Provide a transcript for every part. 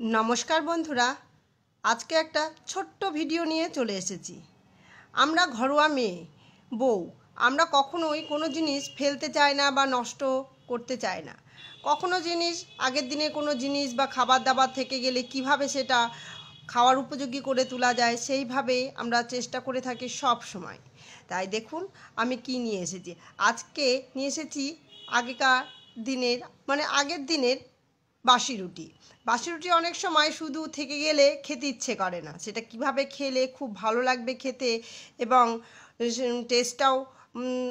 नमस्कार बंधुरा आज के एक छोट्ट भिडियो निये चले एसेछि। आमरा घरोया मेये बौ आमरा कखनोई कोनो जिनिस फेलते चाइ ना बा नष्ट करते चाइ ना। कखनो जिनिस आगेर दिने कोनो जिनिस बा खाबार दाबार थेके गेले किभाबे सेटा खावार उपयोगी करे तोला जाय सेइभाबे आमरा चेष्टा करे थाकि सब समय। ताई देखुन आमि कि निये एसेछि। आजके निये एसेछि आगेकार दिनेर माने आगेर दिनेर बासी रुटी। बासी रुटी अनेक समय शुधु थेके गेले खेते इচ্ছে करे ना, सेटा किभाबे खेले खूब भालो लागबे खेते एबं टेस्टटाও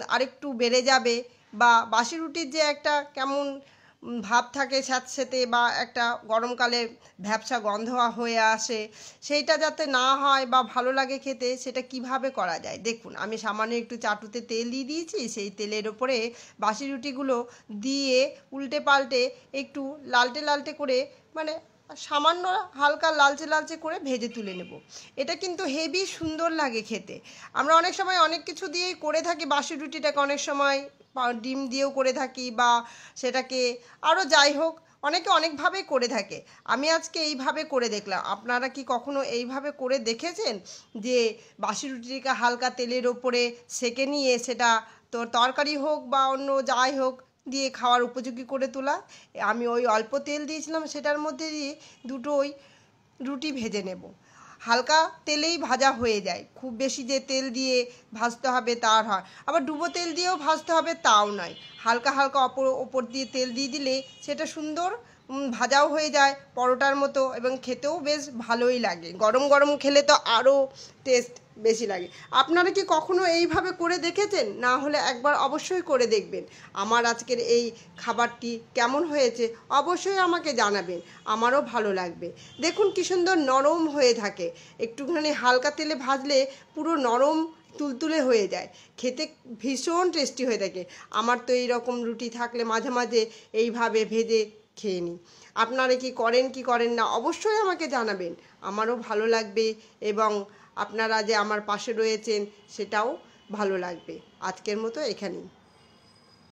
आरेकटू बेड़े जाबे बा बासी रुटिर जे एकटा केमन भाव थाके स्याঁতস্যাঁতে बा एकटा गरमकाले भ্যাপসা गन्ध हये आसे सेइटा जाते ना हय बा भालो लागे खेते सेटा किभाबे करा जाय देखुन। आमि सामान्य एकटू चाटुते तेल दिये दियेछि, सेई तेलेर ओपरे बासी रुटिगुलो दिये उल्टे पाल्टे एकटू लालटे लालटे करे माने सामान्य हालका लालचे लालचे करे भेजे तुले नेब। एटा किन्तु हेभि सुंदर लागे खेते। आमरा अनेक समय अनेक किछु दिये करे थाकि बासी रुटिटाके अनेक समय डिम दिएও करे थाकि बा सेटाके आरो যাই হোক অনেকে অনেকভাবে করে থাকে। আমি আজকে এইভাবে করে দেখলাম। আপনারা কি কখনো এইভাবে করে দেখেছেন যে বাসি রুটিটাকে হালকা তেলের ওপরে সেকে নিয়ে সেটা তরকারি হোক বা অন্য যাই হোক দিয়ে খাওয়ার উপযোগী করে তোলা? আমি ওই অল্প তেল দিয়েছিলাম সেটার মধ্যে দিয়ে দুটোই রুটি ভেজে নেব। হালকা তেলেই ভাজা হয়ে যায়, খুব বেশি যে তেল দিয়ে ভাজতে হবে তার হয়, আবার ডুবো তেল দিয়েও ভাজতে হবে তাও নয়। হালকা হালকা ওপর দিয়ে তেল দিয়ে দিলে সেটা সুন্দর ভাজাও হয়ে যায় পরোটার মতো এবং খেতেও বেশ ভালোই লাগে। গরম গরম খেলে তো আরও টেস্ট বেশি লাগে। আপনারা কি কখনো এইভাবে করে দেখেছেন? না হলে একবার অবশ্যই করে দেখবেন। আমার আজকের এই খাবারটি কেমন হয়েছে অবশ্যই আমাকে জানাবেন, আমারও ভালো লাগবে। দেখুন কি সুন্দর নরম হয়ে থাকে, একটুখানি হালকা তেলে ভাজলে পুরো নরম তুলতুলে হয়ে যায়, খেতে ভীষণ টেস্টি হয়ে থাকে। আমার তো এই রকম রুটি থাকলে মাঝে মাঝে এইভাবে ভেজে খেয়ে নিই। আপনারা কি করেন কি করেন না অবশ্যই আমাকে জানাবেন, আমারও ভালো লাগবে এবং আপনারা যে আমার পাশে রয়েছেন সেটাও ভালো লাগবে। আজকের মতো এখানেই।